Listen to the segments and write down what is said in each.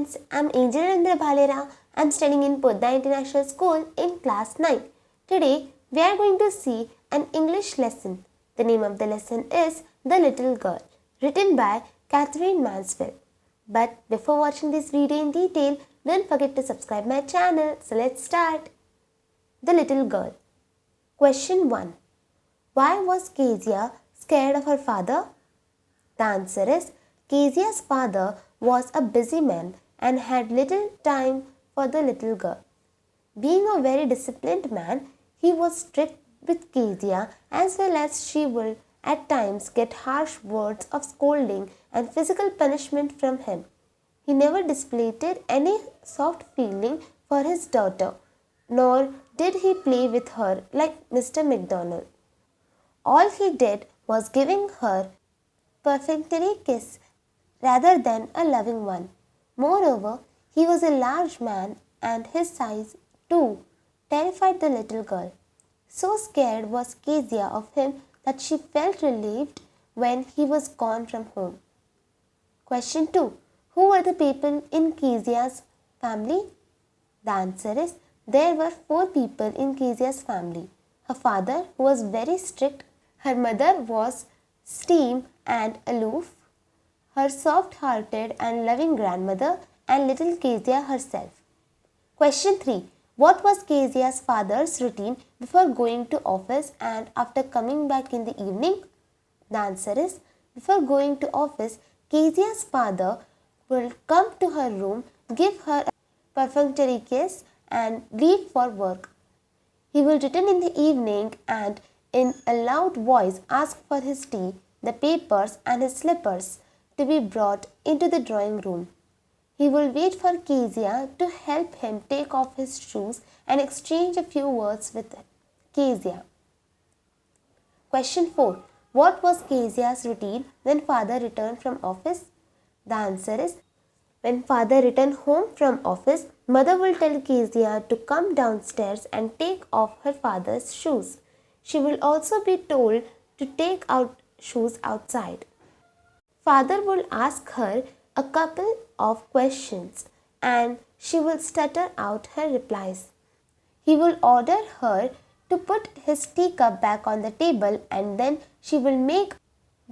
friends, I'm Angel Bhalera. I'm studying in Podda International School in class 9. Today, we are going to see an English lesson. The name of the lesson is The Little Girl, written by Catherine Mansfield. But before watching this video in detail, don't forget to subscribe my channel. So let's start. The Little Girl. Question 1. Why was Kesia scared of her father? The answer is Kesia's father was a busy man and had little time for the little girl. Being a very disciplined man, he was strict with Kesia as well as she would at times get harsh words of scolding and physical punishment from him. He never displayed any soft feeling for his daughter, nor did he play with her like Mr. Macdonald. All he did was giving her perfunctory kiss rather than a loving one. Moreover, he was a large man and his size, too, terrified the little girl. So scared was Kesia of him that she felt relieved when he was gone from home. Question 2. Who were the people in Kesia's family? The answer is there were 4 people in Kesia's family. Her father, who was very strict, her mother was stern and aloof, her soft-hearted and loving grandmother, and little Kesia herself. Question 3. What was Kesia's father's routine before going to office and after coming back in the evening? The answer is, before going to office, Kesia's father will come to her room, give her a perfunctory kiss, and leave for work. He will return in the evening and in a loud voice ask for his tea, the papers, and his slippers to be brought into the drawing room. He will wait for Kesia to help him take off his shoes and exchange a few words with Kesia. Question 4. What was Kesia's routine when father returned from office? The answer is, when father returned home from office, mother will tell Kesia to come downstairs and take off her father's shoes. She will also be told to take out shoes outside. Father will ask her a couple of questions and she will stutter out her replies. He will order her to put his teacup back on the table and then she will make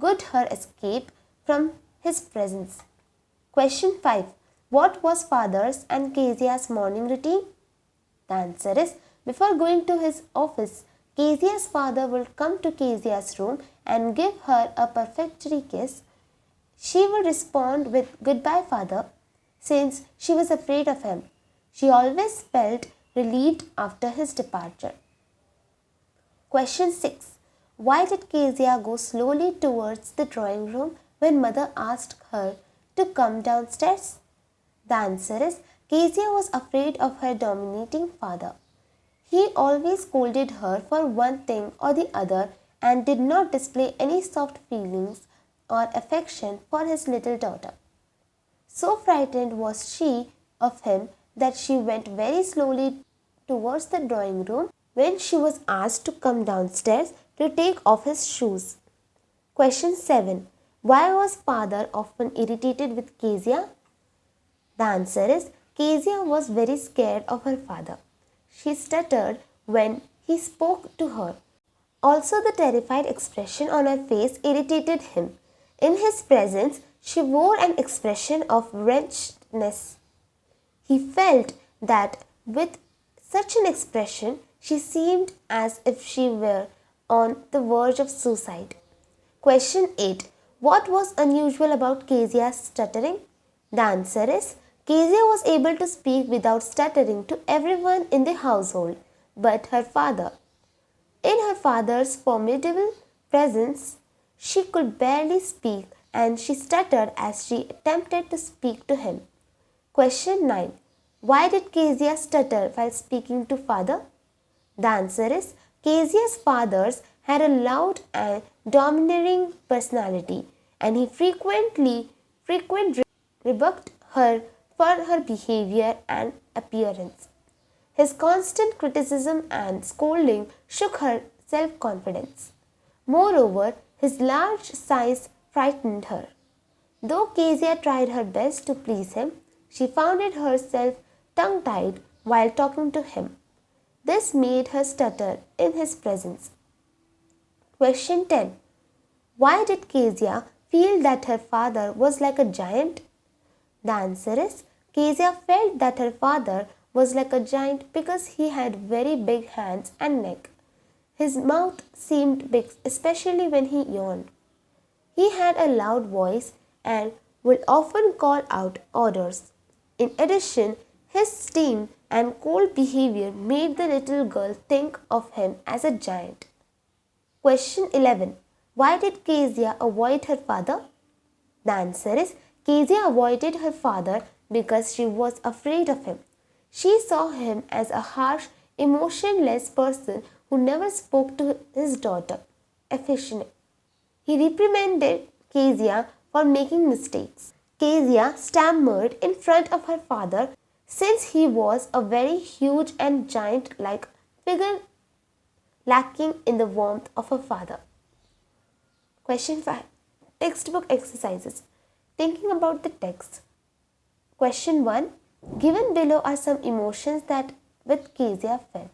good her escape from his presence. Question 5. What was father's and Kesia's morning routine? The answer is, before going to his office, Kesia's father will come to Kesia's room and give her a perfunctory kiss. She will respond with goodbye father, since she was afraid of him. She always felt relieved after his departure. Question 6. Why did Kesia go slowly towards the drawing room when mother asked her to come downstairs? The answer is, Kesia was afraid of her dominating father. He always scolded her for one thing or the other and did not display any soft feelings or affection for his little daughter. So frightened was she of him that she went very slowly towards the drawing room when she was asked to come downstairs to take off his shoes. Question 7. Why was father often irritated with Kesia? The answer is, Kesia was very scared of her father. She stuttered when he spoke to her. Also, the terrified expression on her face irritated him. In his presence, she wore an expression of wretchedness. He felt that with such an expression, she seemed as if she were on the verge of suicide. Question 8. What was unusual about Kesia's stuttering? The answer is, Kesia was able to speak without stuttering to everyone in the household but her father. In her father's formidable presence, she could barely speak and she stuttered as she attempted to speak to him. Question 9. Why did Kesia stutter while speaking to father? The answer is, Kesia's father had a loud and domineering personality and he frequently rebuked her for her behavior and appearance. His constant criticism and scolding shook her self-confidence. Moreover, his large size frightened her. Though Kesia tried her best to please him, She found herself tongue-tied while talking to him. This made her stutter in his presence. Question 10. Why did Kesia feel that her father was like a giant? The answer is Kesia felt that her father was like a giant because he had very big hands and neck. His mouth seemed big, especially when he yawned. He had a loud voice and would often call out orders. In addition, his stern and cold behavior made the little girl think of him as a giant. Question 11. Why did Kesia avoid her father? The answer is Kesia avoided her father because she was afraid of him. She saw him as a harsh, emotionless person who never spoke to his daughter, Affectionate. He reprimanded Kesia for making mistakes. Kesia stammered in front of her father since he was a very huge and giant-like figure lacking in the warmth of her father. Question 5. Textbook exercises. Thinking about the text. Question 1. Given below are some emotions that with Kesia felt.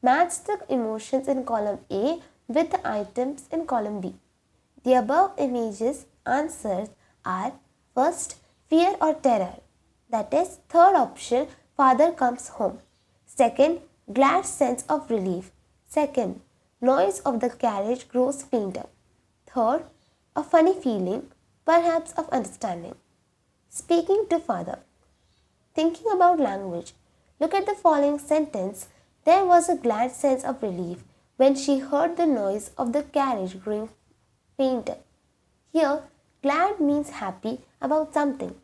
Match the emotions in column A with the items in column B. The above images answers are: first, fear or terror. That is, third option, father comes home. Second, glad sense of relief. Second, noise of the carriage grows fainter. Third, a funny feeling, perhaps of understanding. Speaking to father. Thinking about language. Look at the following sentence. There was a glad sense of relief when she heard the noise of the carriage growing fainter. Here, glad means happy about something.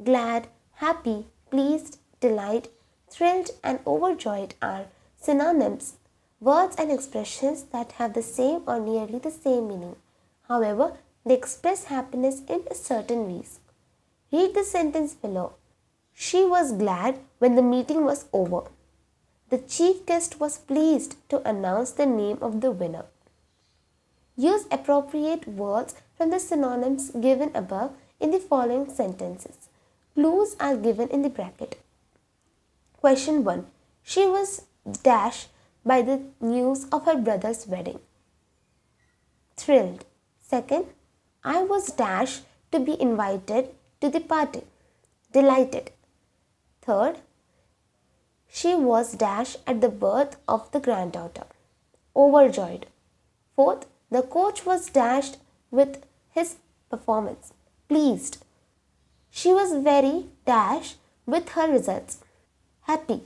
Glad, happy, pleased, delight, thrilled and overjoyed are synonyms, words and expressions that have the same or nearly the same meaning. However, they express happiness in certain ways. Read the sentence below. She was glad when the meeting was over. The chief guest was pleased to announce the name of the winner. Use appropriate words from the synonyms given above in the following sentences. Clues are given in the bracket. Question 1. She was dashed by the news of her brother's wedding. Thrilled. Second, I was dashed to be invited to the party. Delighted. Third, she was dashed at the birth of the granddaughter. Overjoyed. Fourth, the coach was dashed with his performance. Pleased. She was very dashed with her results. Happy.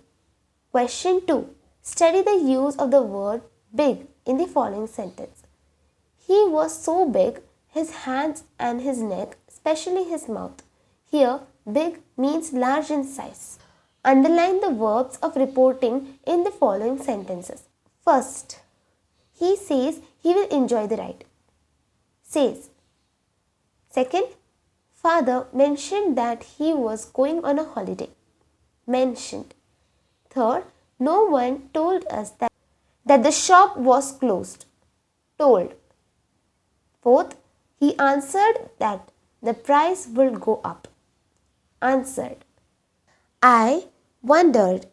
Question 2. Study the use of the word big in the following sentence. He was so big, his hands and his neck, especially his mouth. Here, big means large in size. Underline the verbs of reporting in the following sentences. First, he says he will enjoy the ride. Says. Second, father mentioned that he was going on a holiday. Mentioned. Third, no one told us that the shop was closed. Told. Fourth, he answered that the price will go up. Answered. I wondered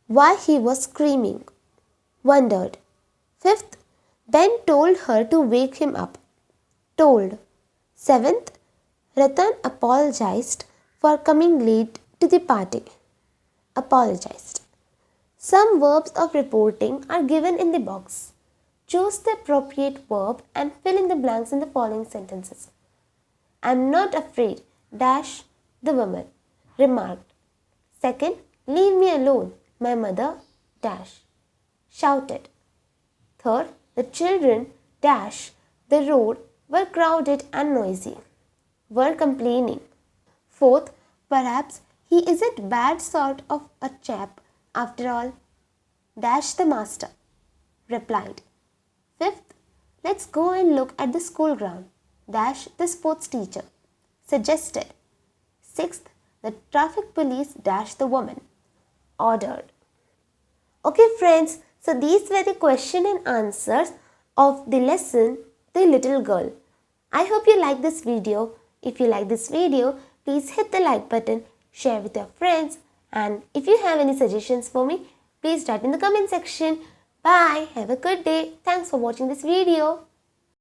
why he was screaming. Wondered. Fifth, Ben told her to wake him up. Told. Seventh, Ratan apologized for coming late to the party. Apologized. Some verbs of reporting are given in the box. Choose the appropriate verb and fill in the blanks in the following sentences. I am not afraid, dash, the woman remarked. Second, leave me alone, my mother, dash, shouted. Third, the children, dash, the road were crowded and noisy, were complaining. Fourth, perhaps he isn't bad sort of a chap after all, dash the master, replied. Fifth, let's go and look at the school ground, dash the sports teacher, suggested. Sixth, the traffic police dash the woman, ordered. Okay friends, so these were the question and answers of the lesson, The Little Girl. I hope you like this video. If you like this video, please hit the like button, share with your friends, and if you have any suggestions for me, please write in the comment section. Bye. Have a good day. Thanks for watching this video.